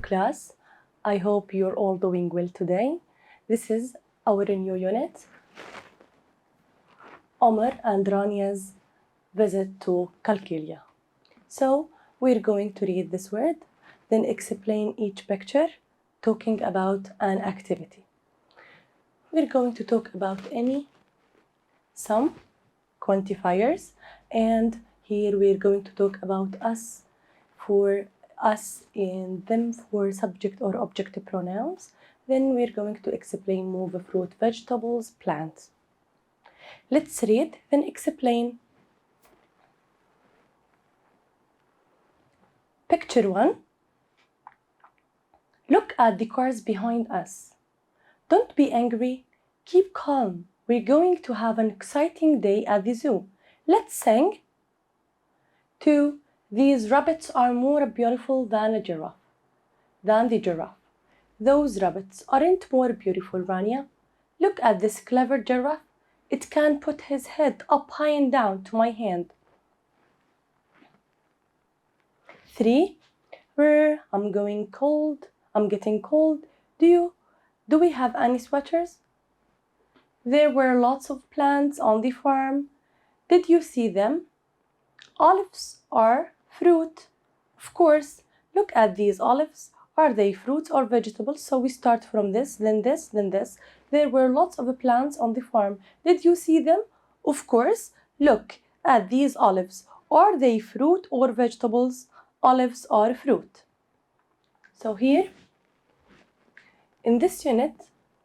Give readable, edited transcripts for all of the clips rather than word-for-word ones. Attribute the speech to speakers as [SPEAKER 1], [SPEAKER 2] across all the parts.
[SPEAKER 1] class. I hope you're all doing well today. This is our new unit, Omar and Rania's visit to qalqilya. So we're going to read this word, then explain each picture, talking about an activity. We're going to talk about some quantifiers, and here we're going to talk about us and them for subject or object pronouns. Then we're going to explain move, fruit, vegetables, plants. Let's read, then explain. Picture 1. Look at the cars behind us. Don't be angry. Keep calm. We're going to have an exciting day at the zoo. Let's sing. 2. These rabbits are more beautiful than the giraffe. Those rabbits aren't more beautiful, Rania. Look at this clever giraffe. It can put his head up high and down to my hand. 3. I'm getting cold. Do we have any sweaters? There were lots of plants on the farm. Did you see them? Olives are fruit. Of course. Look at these olives. Are they fruits or vegetables? So we start from this, then this, then this. There were lots of plants on the farm. Did you see them? Of course. Look at these olives. Are they fruit or vegetables? Olives are fruit. So here, in this unit,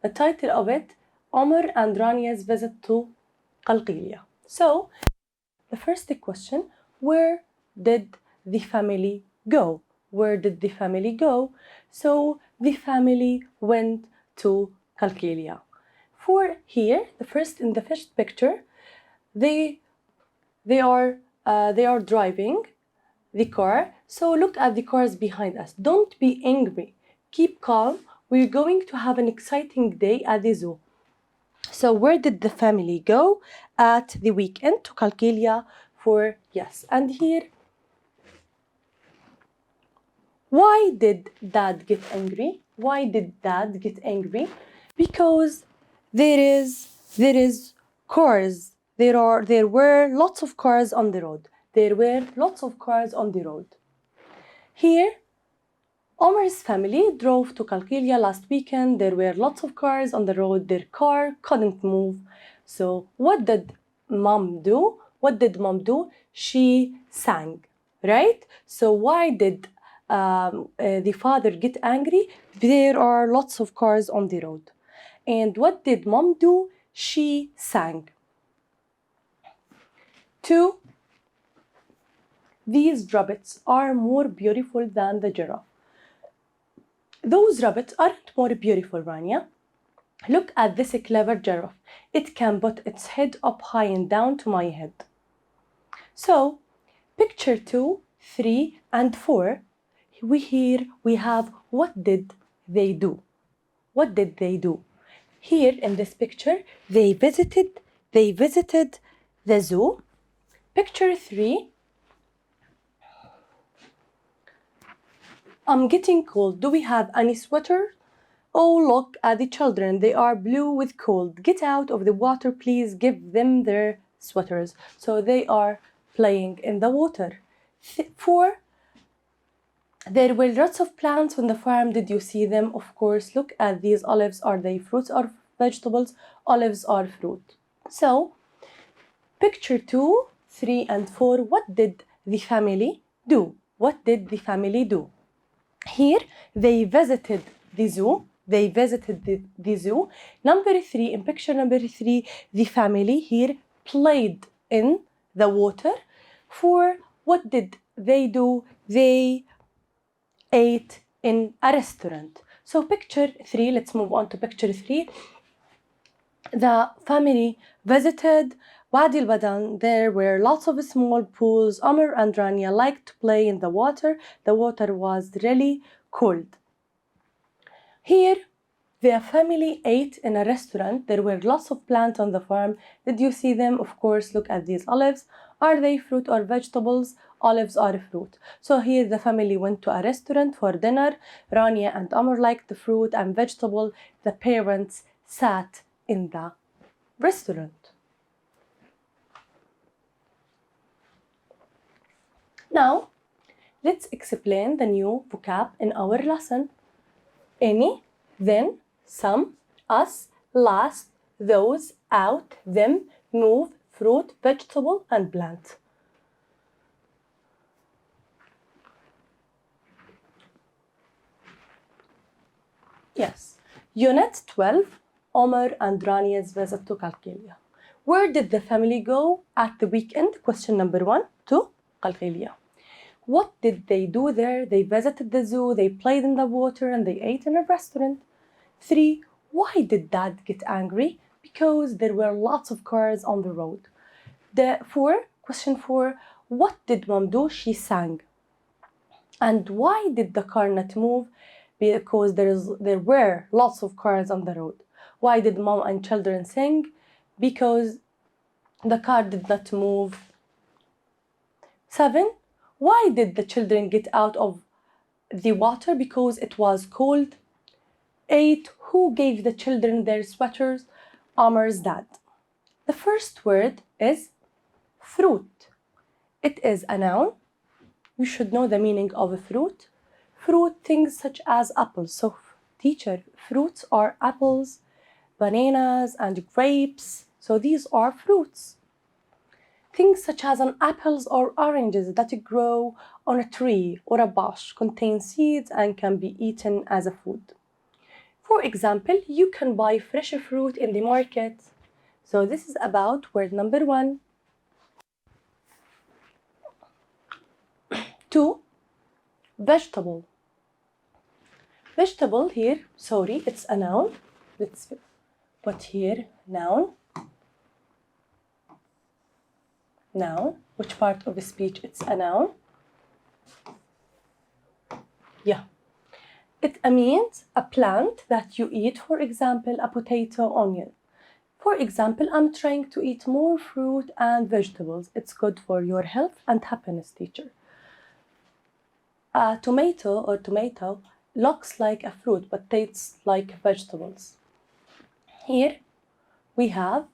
[SPEAKER 1] the title of it, Omar and Rania's visit to qalqilya. So, the first question, where did the family go? Where did the family go? So, the family went to qalqilya. For here, in the first picture, they are driving the car. So look at the cars behind us. Don't be angry. Keep calm. We're going to have an exciting day at the zoo. So where did the family go at the weekend? To qalqilya for yes. And here, why did Dad get angry? Why did Dad get angry? Because there is cars. There were lots of cars on the road. There were lots of cars on the road. Here, Omar's family drove to qalqilya last weekend. There were lots of cars on the road. Their car couldn't move. So what did Mom do? She sang, right? So why did the father get angry? There are lots of cars on the road. And what did Mom do? She sang. 2. These rabbits are more beautiful than the giraffe. Those rabbits aren't more beautiful, Rania. Look at this clever giraffe. It can put its head up high and down to my head. So, picture 2, 3, and 4. We have what did they do? What did they do? Here in this picture, they visited the zoo. Picture 3. I'm getting cold. Do we have any sweater? Oh, look at the children. They are blue with cold. Get out of the water, please. Give them their sweaters. So they are playing in the water. 4. There were lots of plants on the farm. Did you see them? Of course. Look at these olives. Are they fruits or vegetables? Olives are fruit. So, picture 2, 3, and 4. What did the family do? What did the family do? Here, they visited the zoo. The zoo. Number 3, in picture number 3, the family here played in the water. 4, what did they do? They ate in a restaurant. So picture 3, let's move on to picture 3. The family visited Wadi al-Badan. There were lots of small pools. Omar and Rania liked to play in the water. The water was really cold. Here, the family ate in a restaurant. There were lots of plants on the farm. Did you see them? Of course, look at these olives. Are they fruit or vegetables? Olives are a fruit. So here the family went to a restaurant for dinner. Rania and Omar liked the fruit and vegetable. The parents sat in the restaurant. Now, let's explain the new vocab in our lesson. Any, then, some, us, last, those, out, them, move, fruit, vegetable, and plant. Yes. Unit 12, Omar and Rania's visit to qalqilya. Where did the family go at the weekend? Question number 1, to qalqilya. What did they do there? They visited the zoo, they played in the water, and they ate in a restaurant. 3, why did Dad get angry? Because there were lots of cars on the road. Question 4, what did Mom do? She sang. And why did the car not move? Because there were lots of cars on the road. Why did Mom and children sing? Because the car did not move. 7, why did the children get out of the water? Because it was cold. 8, who gave the children their sweaters? Omar's dad. The first word is fruit. It is a noun. You should know the meaning of a fruit. Fruit, things such as apples. So, teacher, fruits are apples, bananas, and grapes. So these are fruits. Things such as apples or oranges that grow on a tree or a bush contain seeds and can be eaten as a food. For example, you can buy fresh fruit in the market. So this is about word number 1. 2, vegetable. Vegetable here, sorry, it's a noun. Let's put here noun. Noun. Which part of the speech it's a noun? Yeah. It means a plant that you eat, for example, a potato, onion. For example, I'm trying to eat more fruit and vegetables. It's good for your health and happiness, teacher. A tomato looks like a fruit but tastes like vegetables. Here we have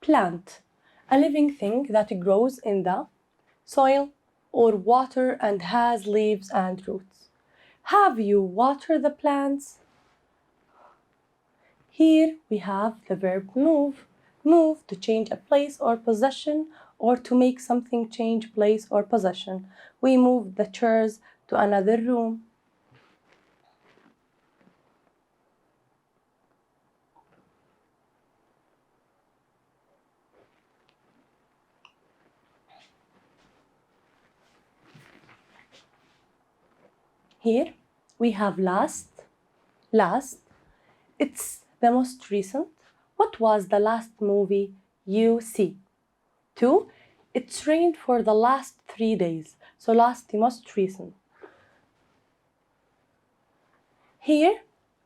[SPEAKER 1] plant, a living thing that grows in the soil or water and has leaves and roots. Have you watered the plants? Here we have the verb move. Move, to change a place or possession, or to make something change place or possession. We move the chairs to another room. Here we have last. Last, it's the most recent. What was the last movie you see? 2, it's rained for the last 3 days. So last, the most recent. Here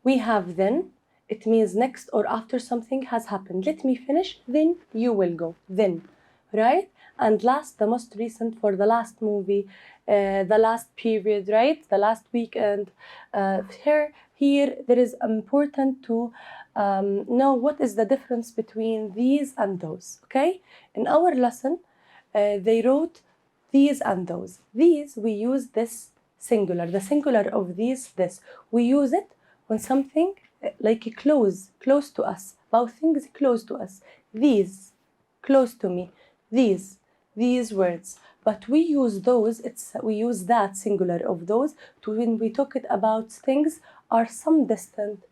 [SPEAKER 1] we have then. It means next or after something has happened. Let me finish, then you will go. Then, right? And last, the most recent for the last movie, the last period, right? The last weekend. Here, there is important to know what is the difference between these and those, okay? In our lesson, they wrote these and those. These, we use this singular. The singular of these, this. We use it when something like close to us, about things close to us. These, close to me. These words. But we use those, we use that singular of those to when we talk it about things are some distance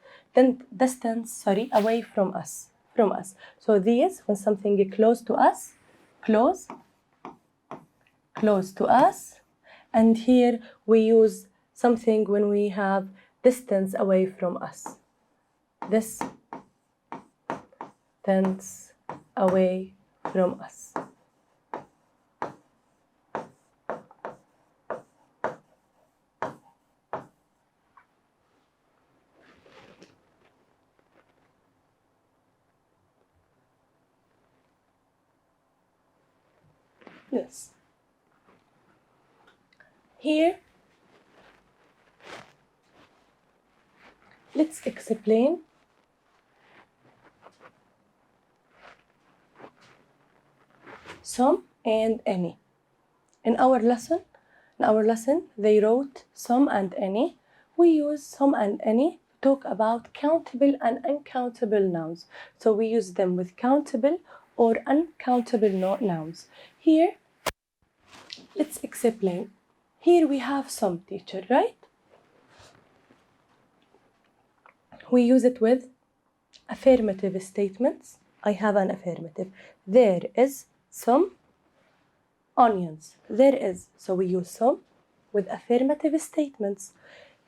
[SPEAKER 1] away from us. So these, when something close to us, close to us. And here we use something when we have distance away from us. Distance away from us. Yes. Here, let's explain some and any. In our lesson, they wrote some and any. We use some and any to talk about countable and uncountable nouns. So we use them with countable or uncountable nouns. Here, let's explain. Here we have some, teacher, right? We use it with affirmative statements. I have an affirmative. There is some onions. There is. So we use some with affirmative statements.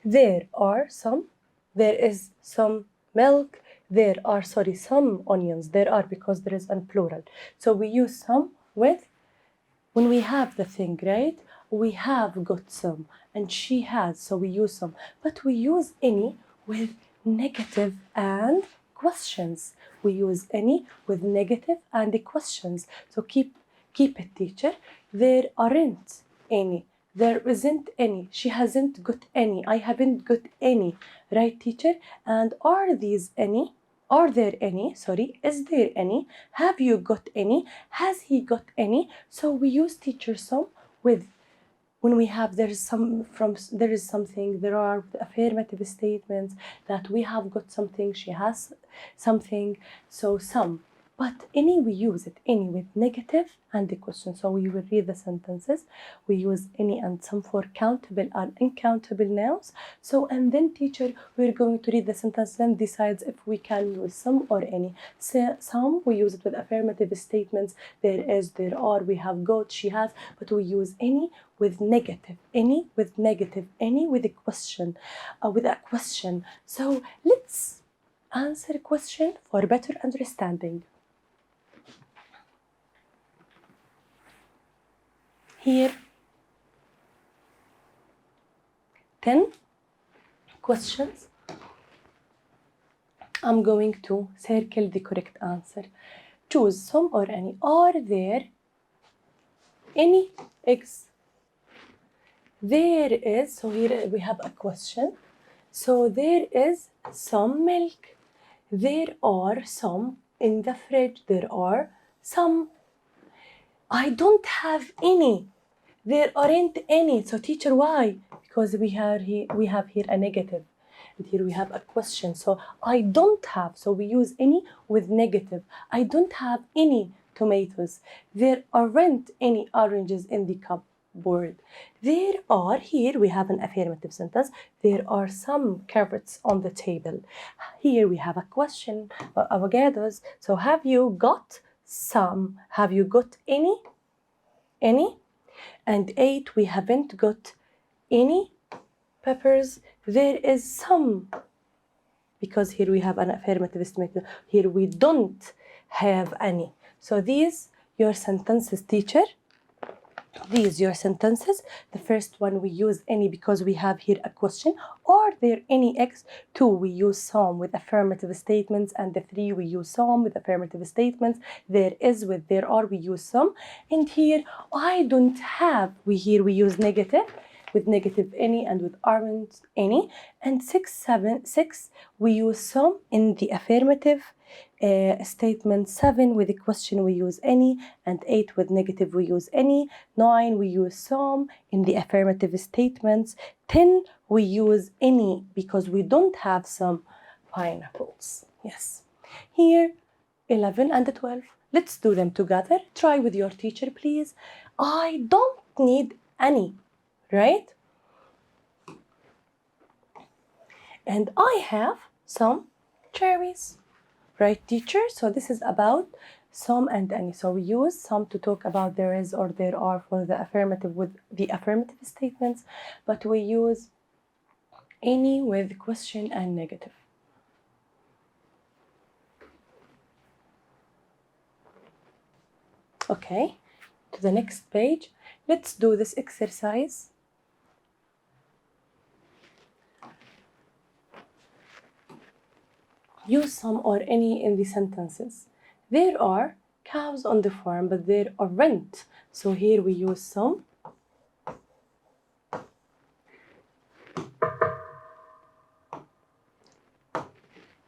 [SPEAKER 1] There are some. There is some milk. There are, some onions. There are because there is a plural. So we use some with when we have the thing, right? We have got some and she has, so we use some. But we use any with negative and questions. We use any with negative and the questions. So keep it, teacher. There aren't any. There isn't any. She hasn't got any. I haven't got any. Right, teacher? And are these any? Are there any? Is there any? Have you got any? Has he got any? So we use teacher some with when we have there is something, there are affirmative statements that we have got something, she has something, so some. But any we use it any with negative and the question. So we will read the sentences. We use any and some for countable and uncountable nouns. So and then teacher, we're going to read the sentence and decides if we can use some or any. So, some we use it with affirmative statements. There is, there are, we have got, she has. But we use any with negative, any with negative, any with a question, So let's answer a question for better understanding. Here, 10 questions. I'm going to circle the correct answer. Choose some or any. Are there any eggs? There is, so here we have a question. So there is some milk. There are some in the fridge. There are some. I don't have any. There aren't any. So teacher, why? Because we have here a negative. And here we have a question. So I don't have. So we use any with negative. I don't have any tomatoes. There aren't any oranges in the cupboard. There are, here we have an affirmative sentence. There are some carrots on the table. Here we have a question, avocados. So have you got some? Have you got any? Any? And 8, we haven't got any peppers. There is some, because here we have an affirmative statement. Here we don't have any. So these your sentences, teacher. These your sentences. The first one we use any because we have here a question. Are there any eggs? 2, we use some with affirmative statements. And the 3, we use some with affirmative statements. There is with there are, we use some. And here I don't have, we use negative with negative any and with aren't any. And 6, we use some in the affirmative statement. 7, with the question we use any, and 8 with negative we use any. 9, we use some in the affirmative statements. 10, we use any because we don't have some pineapples. Yes. Here 11 and 12, let's do them together. Try with your teacher, please. I don't need any, right? And I have some cherries. Right, teacher? So this is about some and any. So we use some to talk about there is or there are for the affirmative with the affirmative statements, but we use any with question and negative. Okay, to the next page. Let's do this exercise. Use some or any in the sentences. There are cows on the farm, but there aren't. So here we use some.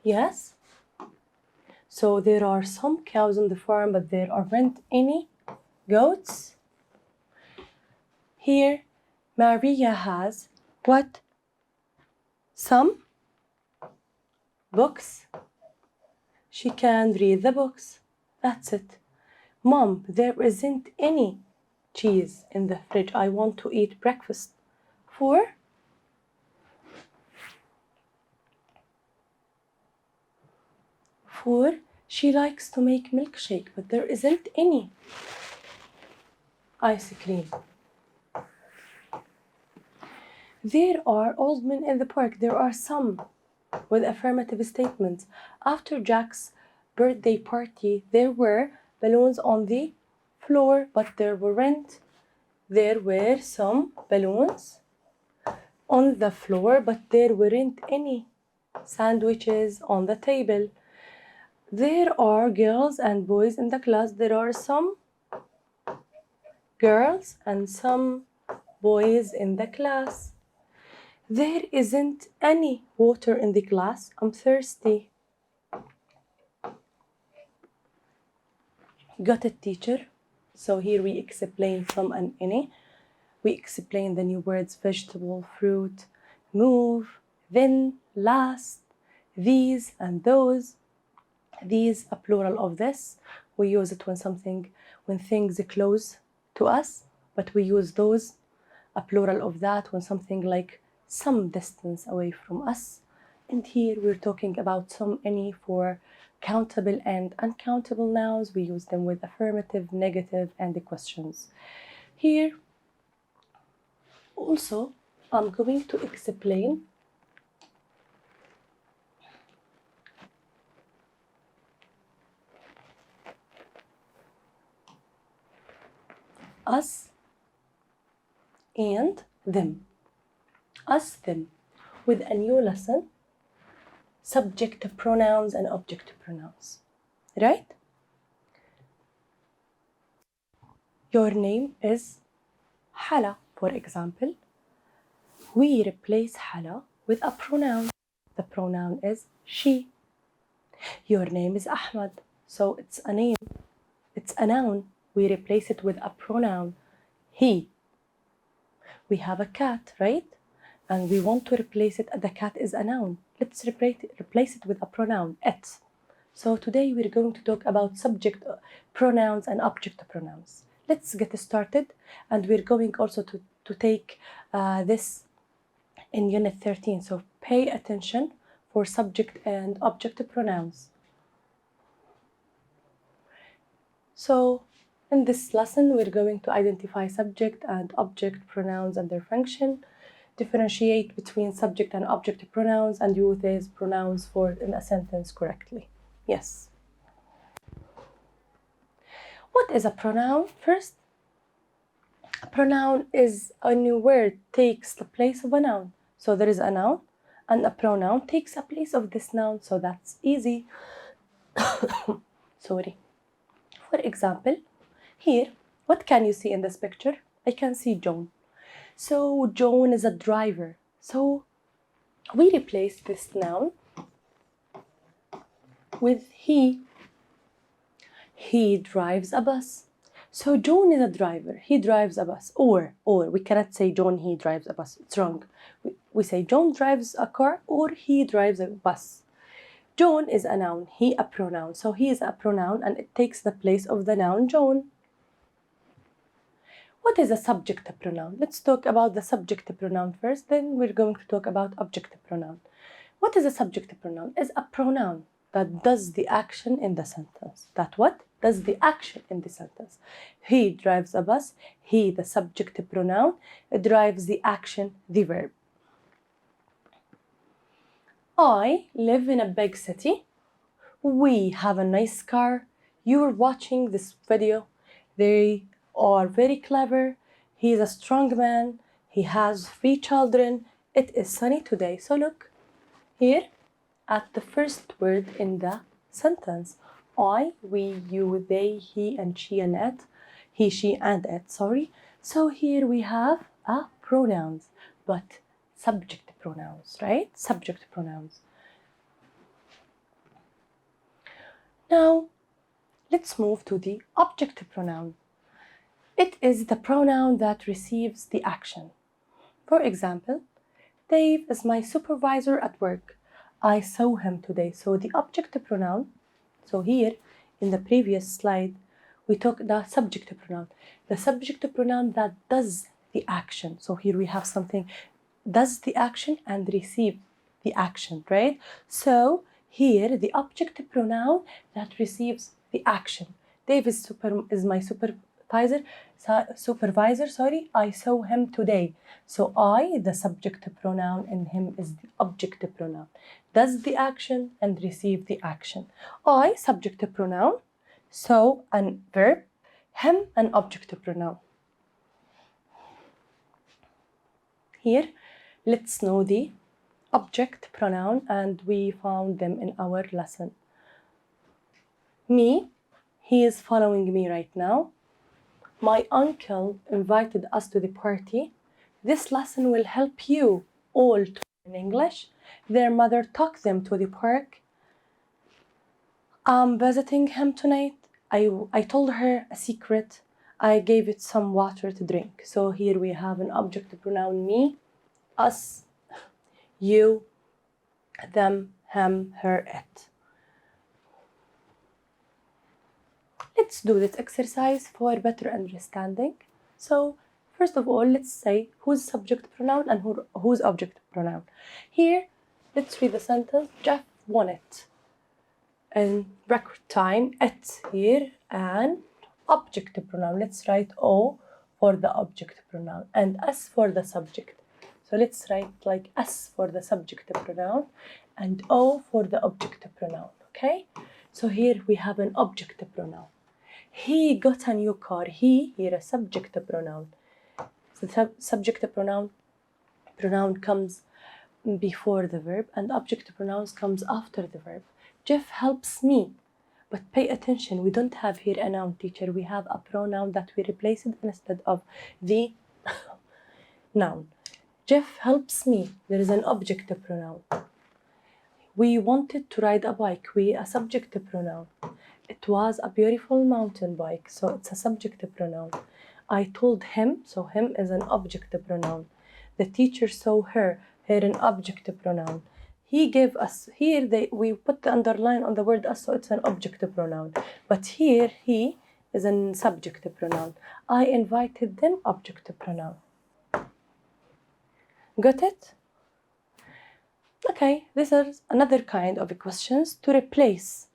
[SPEAKER 1] Yes? So there are some cows on the farm, but there aren't any goats. Here, Maria has what? Some books. She can read the books. That's it. Mom, there isn't any cheese in the fridge. I want to eat breakfast. Four. Four. She likes to make milkshake, but there isn't any ice cream. There are old men in the park. There are some with affirmative statements. After Jack's birthday party, there were balloons on the floor, but there weren't. There were some balloons on the floor, but there weren't any sandwiches on the table. There are girls and boys in the class. There are some girls and some boys in the class. There isn't any water in the glass. I'm thirsty. Got it, teacher? So here we explain some and any. We explain the new words vegetable, fruit, move, then, last, these and those. These, a plural of this. We use it when things close to us, but we use those, a plural of that, when something like some distance away from us. And here we're talking about some, any for countable and uncountable nouns. We use them with affirmative, negative, and the questions. Here, also, I'm going to explain us and them. Us, them, with a new lesson, subjective pronouns and objective pronouns. Right? Your name is Hala, for example. We replace Hala with a pronoun. The pronoun is she. Your name is Ahmad, so it's a name. It's a noun. We replace it with a pronoun, he. We have a cat, right? And we want to replace it, the cat is a noun. Let's replace it with a pronoun, it. So today we're going to talk about subject pronouns and object pronouns. Let's get started, and we're going also to take this in Unit 13. So pay attention for subject and object pronouns. So in this lesson, we're going to identify subject and object pronouns and their function, differentiate between subject and object pronouns, and use these pronouns in a sentence correctly. Yes. What is a pronoun? First, a pronoun is a new word, takes the place of a noun. So there is a noun, and a pronoun takes a place of this noun, so that's easy. Sorry. For example, here, what can you see in this picture? I can see John. So John is a driver. So we replace this noun with he. He drives a bus. So John is a driver. He drives a bus. Or we cannot say John, he drives a bus. It's wrong. We say John drives a car or he drives a bus. John is a noun, he a pronoun. So he is a pronoun and it takes the place of the noun John. What is a subject pronoun? Let's talk about the subject pronoun first, then we're going to talk about object pronoun. What is a subject pronoun? It's a pronoun that does the action in the sentence. That what? Does the action in the sentence. He drives a bus. He, the subject pronoun, drives the action, the verb. I live in a big city. We have a nice car. You're watching this video. They are very clever. He is a strong man. He has 3 children. It is sunny today. So look here at the first word in the sentence. I, we, you, they, he, and she, and it. He, she, and it, sorry. So here we have pronouns, but subject pronouns, right? Subject pronouns. Now, let's move to the object pronoun. It is the pronoun that receives the action. For example, Dave is my supervisor at work. I saw him today. So the object pronoun, so here in the previous slide, we took the subject pronoun. The subject pronoun that does the action. So here we have something does the action and receive the action, right? So here the object pronoun that receives the action. Dave is my supervisor. I saw him today. So I, the subject pronoun, and him is the object pronoun. Does the action and receive the action. I, subject pronoun. So, an verb. Him, an object pronoun. Here, let's know the object pronoun, and we found them in our lesson. Me, he is following me right now. My uncle invited us to the party. This lesson will help you all to learn English. Their mother took them to the park. I'm visiting him tonight. I told her a secret. I gave it some water to drink. So here we have an object pronoun me, us, you, them, him, her, it. Let's do this exercise for better understanding. So first of all, let's say who's subject pronoun and who's object pronoun. Here, let's read the sentence. Jeff won it in record time. It here and object pronoun. Let's write O for the object pronoun and S for the subject. So let's write like S for the subject pronoun and O for the object pronoun, okay? So here we have an object pronoun. He got a new car. He, here a subject pronoun. So the subject pronoun comes before the verb and object pronouns comes after the verb. Jeff helps me. But pay attention, we don't have here a noun, teacher. We have a pronoun that we replace it instead of the noun. Jeff helps me. There is an object pronoun. We wanted to ride a bike. We, a subject pronoun. It was a beautiful mountain bike, so it's a subject pronoun. I told him, so him is an object pronoun. The teacher saw her, her an object pronoun. He gave us, here we put the underline on the word us, so it's an object pronoun. But here, he is a subject pronoun. I invited them, object pronoun. Got it? Okay, this is another kind of questions to replace.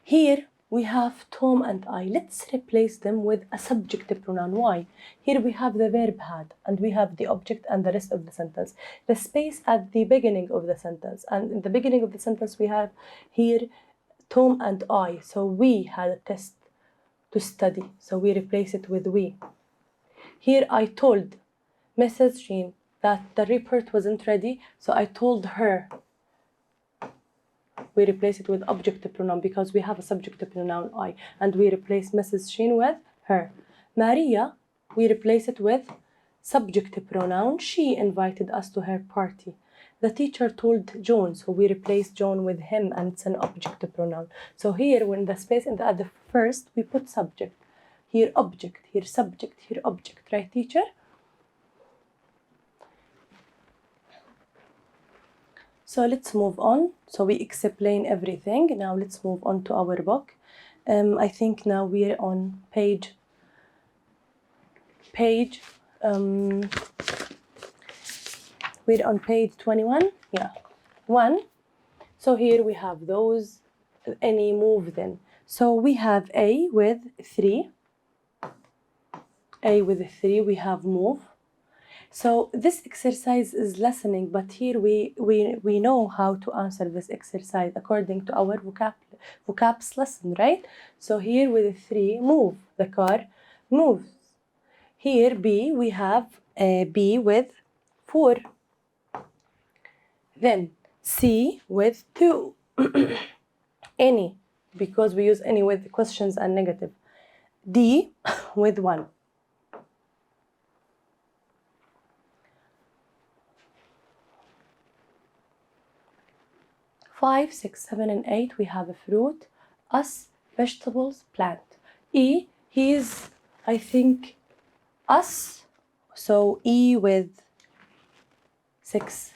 [SPEAKER 1] Here we have Tom and I. Let's replace them with a subject pronoun. Why? Here we have the verb had and we have the object and the rest of the sentence. The space at the beginning of the sentence. And in the beginning of the sentence we have here Tom and I. So we had a test to study. So we replace it with we. Here I told Mrs. Jean that the report wasn't ready. So I told her. We replace it with object pronoun because we have a subject pronoun I, and we replace Mrs. Sheen with her. Maria, we replace it with subject pronoun. She invited us to her party. The teacher told John, so we replace John with him, and it's an object pronoun. So here, when the space in the other first, we put subject. Here object, here subject, here object. Right, teacher? So let's move on. So we explain everything. Now let's move on to our book. I think now we're on page we're on page 21. Yeah, 1. So here we have those, any move then. So we have A with 3. A with 3, we have move. So this exercise is listening, but here we know how to answer this exercise according to our vocabs lesson, right? So here with 3, move, the car moves. Here B, we have B with 4. Then C with 2. Any, because we use any with questions and negative. D with 1. 5, 6, 7, and 8, we have a fruit. Us, vegetables, plant. E, he's, I think, us. So E with 6.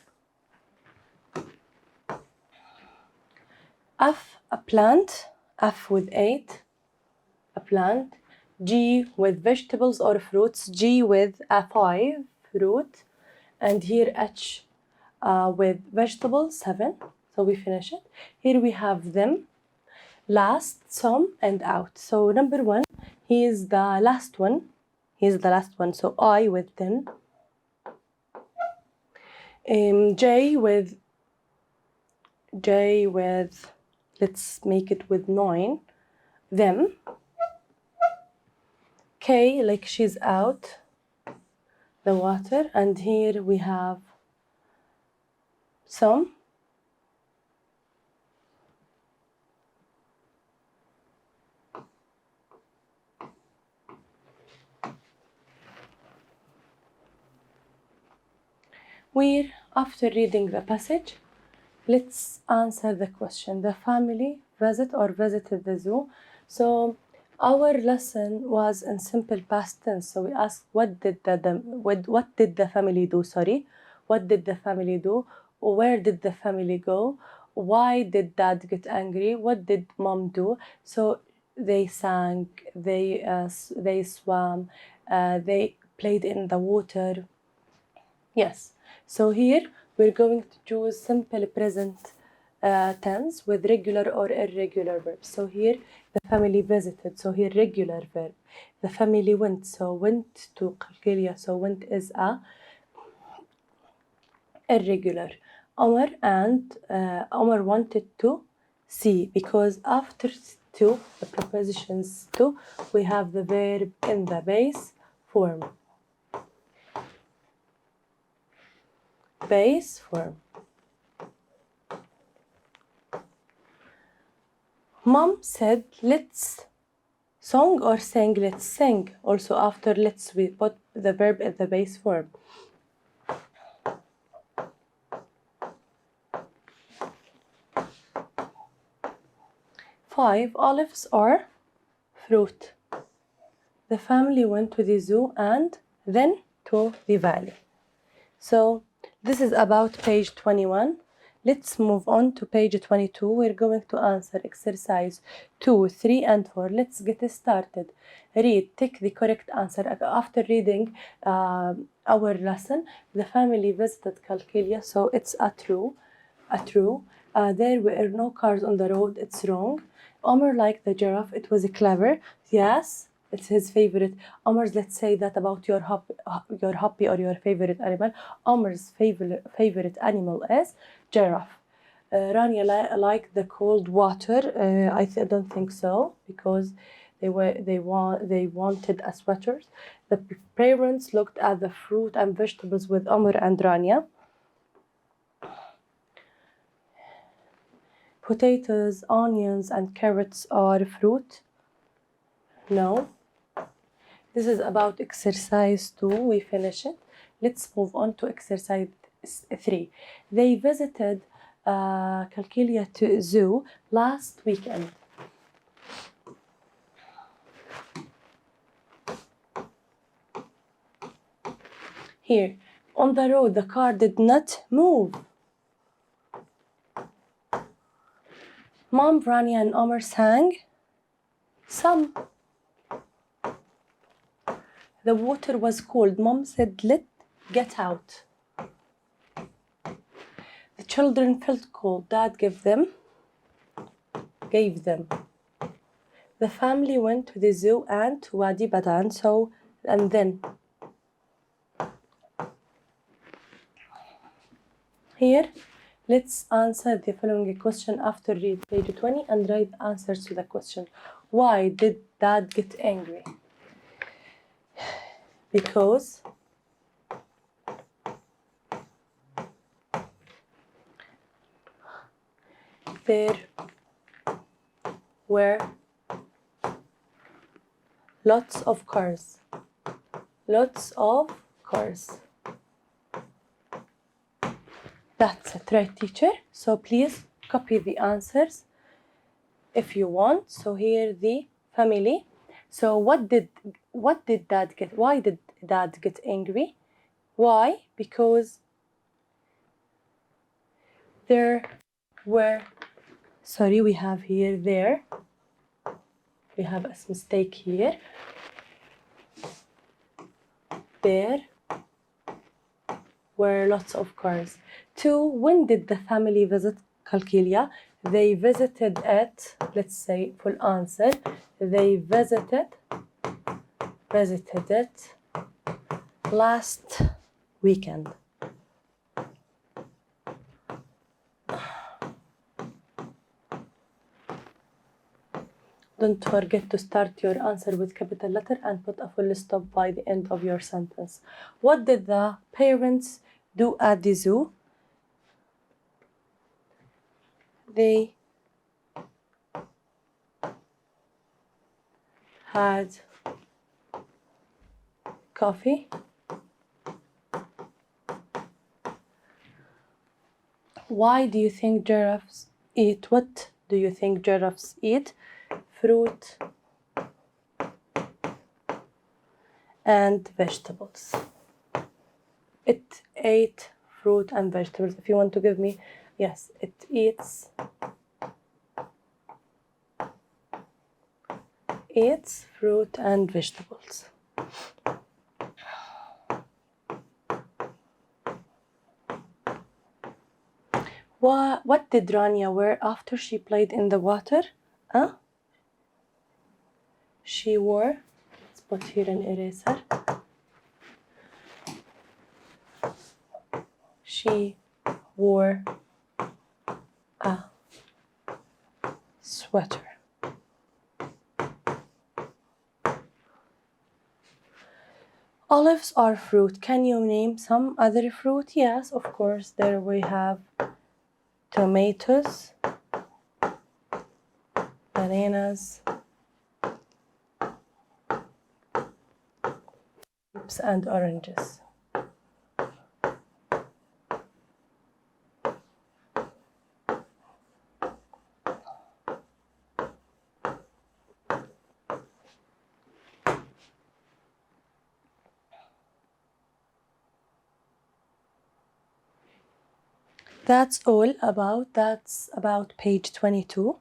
[SPEAKER 1] F, a plant. F with 8, a plant. G with vegetables or fruits. G with a 5, fruit. And here H with vegetables, 7. So we finish it. Here we have them. Last, some, and out. So number 1, he is the last one. He is the last one. So I with 10. J with, let's make it with 9. Them. K, like she's out. The water. And here we have some. We're, after reading the passage, let's answer the question. The family visit or visited the zoo. So our lesson was in simple past tense. So we asked, what did the family do? Sorry, what did the family do? Where did the family go? Why did dad get angry? What did mom do? So they sang, they swam, they played in the water. Yes. So here we're going to choose simple present tense with regular or irregular verbs. So here the family visited. So here regular verb. The family went. So went to qalqilya. So went is a irregular. Omar wanted to see, because after to, the prepositions to, we have the verb in the base form. Base form. Mom said, let's song or sang, let's sing. Also after let's, we put the verb in the base form. Five, olives are fruit. The family went to the zoo and then to the valley. So this is about page 21. Let's move on to page 22. We're going to answer exercise 2, 3, and 4. Let's get started. Read, take the correct answer. After reading our lesson, the family visited qalqilya, so it's a true. There were no cars on the road, it's wrong. Omar liked the giraffe, it was clever. Yes, it's his favorite. Omar's, let's say that about your hobby or your favorite animal. Omar's favorite animal is giraffe. Rania liked the cold water. I don't think so, because they wanted a sweater. The parents looked at the fruit and vegetables with Omar and Rania. Potatoes, onions, and carrots are fruit. No. This is about exercise 2. We finish it. Let's move on to exercise 3. They visited qalqilya Zoo last weekend. Here, on the road, the car did not move. Mom, Rania, and Omar sang some. The water was cold. Mom said, let's get out. The children felt cold. Dad gave them. The family went to the zoo and to Wadi Badan. So, and then. Here, let's answer the following question after read page 20 and write answers to the question. Why did Dad get angry? Because there were lots of cars. That's it, right, teacher? So please copy the answers if you want. So here the family. So what did dad get? Why did dad get angry? Why? Because there were, sorry, we have here there. We have a mistake here. There were lots of cars. 2, when did the family visit qalqilya? They visited it, let's say full answer. They visited it last weekend. Don't forget to start your answer with capital letter and put a full stop by the end of your sentence. What did the parents do at the zoo? They had coffee. Why do you think giraffes eat? What do you think giraffes eat? Fruit and vegetables. It ate fruit and vegetables. If you want to give me, yes, it eats fruit and vegetables. What did Rania wear after she played in the water? She wore, let's put here an eraser. She wore a sweater. Olives are fruit. Can you name some other fruit? Yes, of course. There we have tomatoes, bananas, grapes, and oranges. That's about page 22.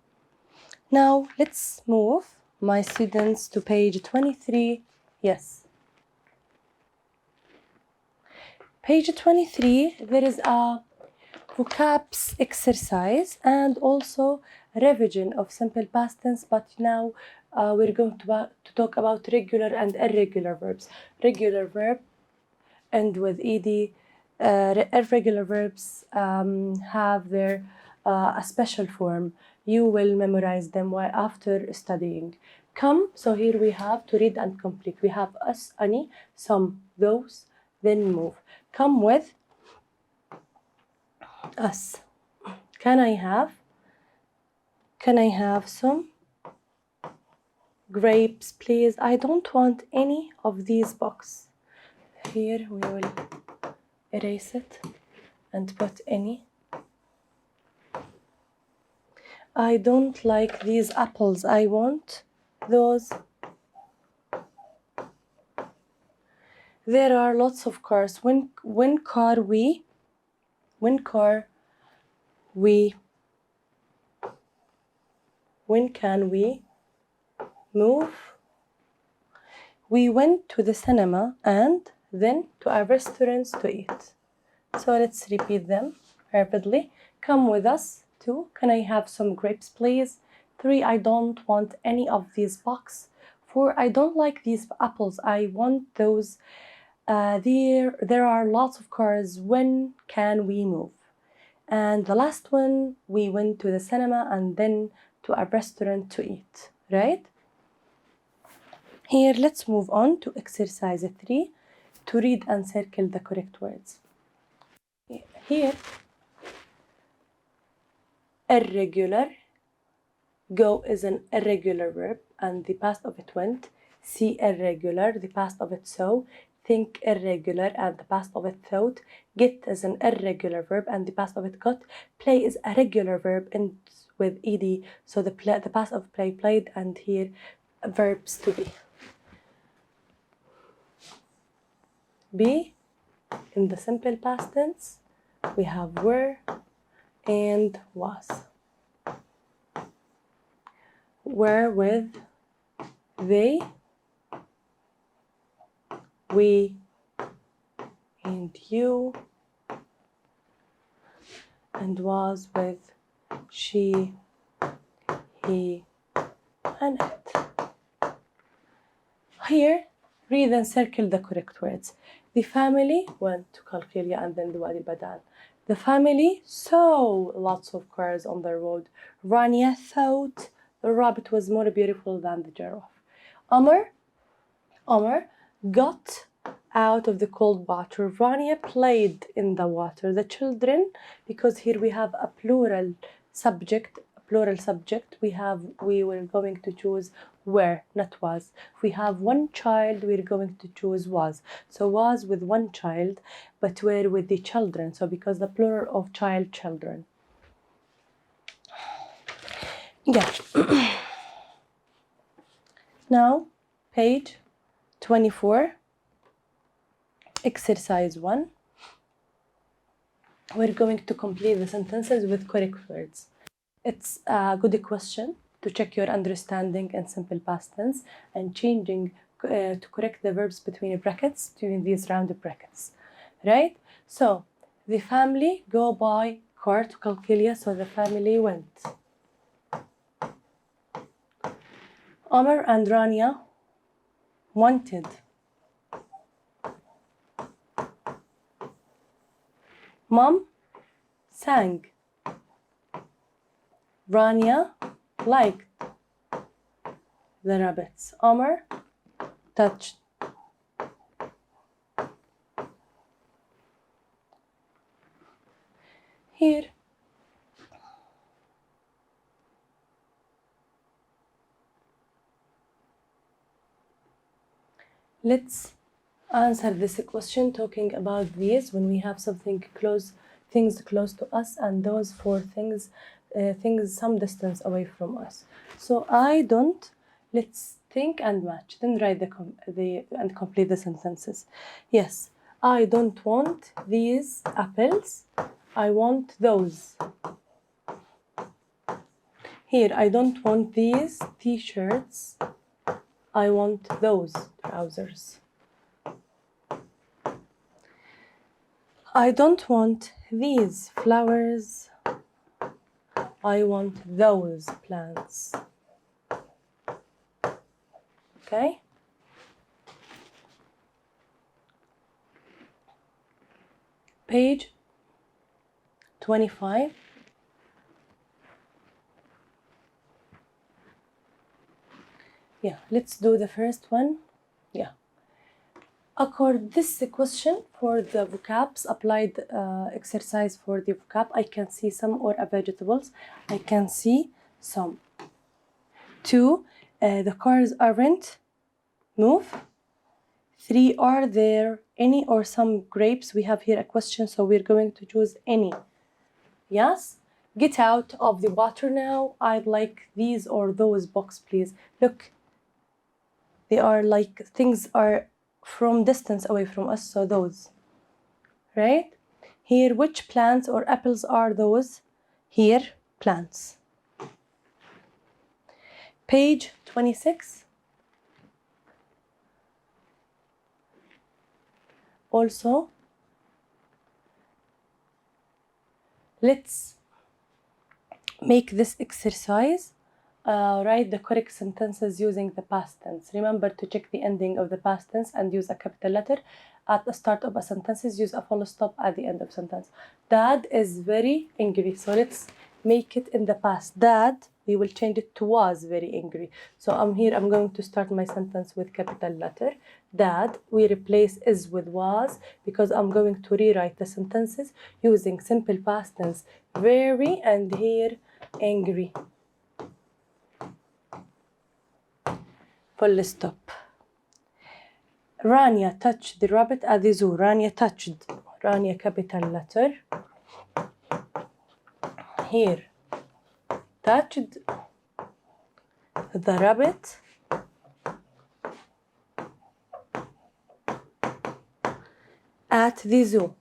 [SPEAKER 1] Now let's move, my students, to page 23. Yes. Page 23, there is a vocabs exercise and also revision of simple past tense, but now we're going to talk about regular and irregular verbs. Regular verb end with ed. Irregular verbs have their a special form. You will memorize them while after studying. Come, so here we have to read and complete. We have us, any, some, those, then move. Come with us. Can I have some grapes, please? I don't want any of these boxes. Here we will erase it and put any. I don't like these apples. I want those. There are lots of cars. When can we move? We went to the cinema and then to our restaurants to eat. So let's repeat them rapidly. Come with us. 2, can I have some grapes, please? 3, I don't want any of these boxes. 4, I don't like these apples. I want those. There are lots of cars. When can we move? And the last one, we went to the cinema and then to a restaurant to eat, right? Here, let's move on to exercise 3 to read and circle the correct words. Here, irregular, go is an irregular verb and the past of it went. See irregular, the past of it so. think irregular, and the past of it thought. Get is an irregular verb, and the past of it got. Play is a regular verb ends with ed, so the past of play played, and here verbs to be. In the simple past tense, we have were and was. Were with they, we, and you, and was with she, he, and it. Here, read and circle the correct words. The family went to qalqilya and then the Wadi Badan. The family saw lots of cars on the road. Rania thought the rabbit was more beautiful than the giraffe. Omar got out of the cold water. Rania played in the water. The children, because here we have a plural subject, we were going to choose were, not was. If we have one child, we're going to choose was. So was with one child, but were with the children. So because the plural of child, children. Yeah. Now, page 24, exercise 1. We're going to complete the sentences with correct words. It's a good question to check your understanding in simple past tense and changing to correct the verbs between brackets, during these rounded brackets, right? So, the family go by car to qalqilya, so the family went. Omar and Rania wanted. Mom sang. Rania liked the rabbits. Omar touched. Here, let's answer this question talking about these when we have something close, things close to us, and those four things, things some distance away from us. So I don't. Let's think and match. Then write and complete the sentences. Yes, I don't want these apples. I want those. Here, I don't want these t-shirts. I want those trousers. I don't want these flowers. I want those plants. Okay? Page 25. Yeah, let's do the first one. Yeah. This question for the vocabs, applied exercise for the vocab, I can see some or vegetables. I can see some. 2, the cars aren't move. 3, are there any or some grapes? We have here a question, so we're going to choose any. Yes? Get out of the water now. I'd like these or those books, please. Look, they are like things are from distance away from us, so those, right? Here, which plants or apples are those? Here, plants. Page 26. Also, let's make this exercise. Write the correct sentences using the past tense. Remember to check the ending of the past tense and use a capital letter at the start of a sentence. Use a full stop at the end of sentence. Dad is very angry. So let's make it in the past. Dad, we will change it to was very angry. So I'm going to start my sentence with capital letter. Dad, we replace is with was because I'm going to rewrite the sentences using simple past tense. Very, and here angry. Full stop. Rania touched the rabbit at the zoo. Rania touched. Rania capital letter. Here. Touched the rabbit at the zoo.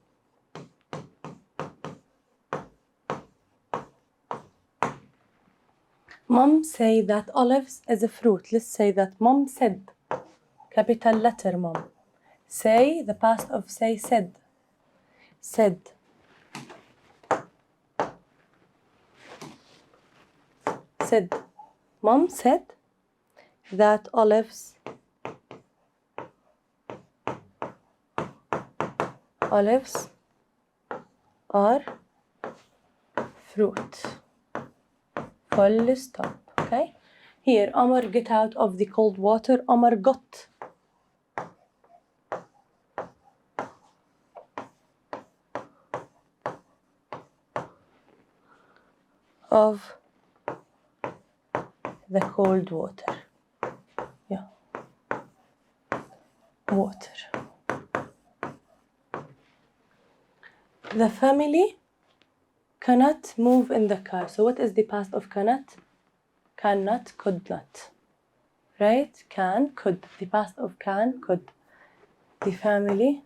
[SPEAKER 1] Mom say that olives is a fruit. Let's say that Mom said. Capital letter Mom. Say, the past of say, said. Said. Said. Mom said that olives are fruit. Full stop. Okay. Here, Omar get out of the cold water. Omar got. Of the cold water. Yeah. Water. The family cannot move in the car. So what is the past of cannot? Cannot, could not. Right? Can, could. The past of can, could. The family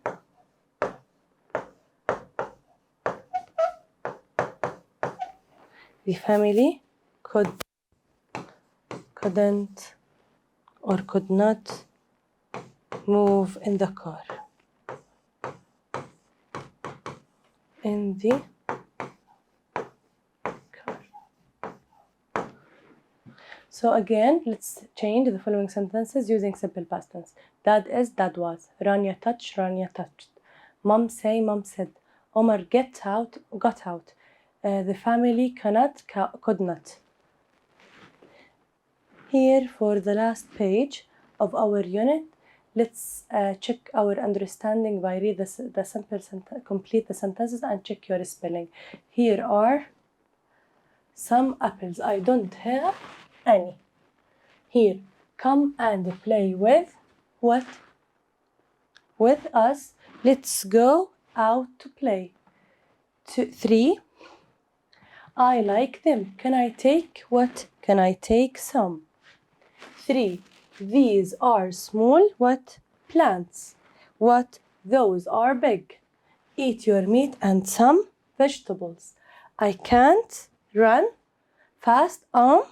[SPEAKER 1] couldn't or could not move in the car. In the car. So again, let's change the following sentences using simple past tense. Dad is, dad was. Rania touched, Rania touched. Mom say, mom said. Omar got out. The family cannot, could not. Here for the last page of our unit, let's check our understanding by read the simple sentence, complete the sentences and check your spelling. Here are some apples. I don't have any. Here, come and play with what? With us. Let's go out to play. 3. I like them. Can I take what? Can I take some? 3. These are small what? Plants. What? Those are big. Eat your meat and some vegetables. I can't run fast. I'm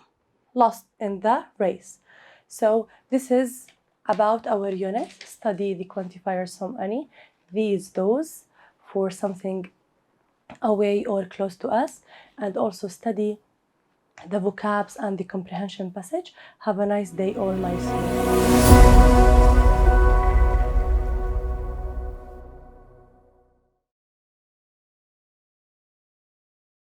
[SPEAKER 1] lost in the race. So this is about our unit. Study the quantifiers some, any, these, those, for something away or close to us, and also study the vocabs and the comprehension passage. Have a nice day, all my students.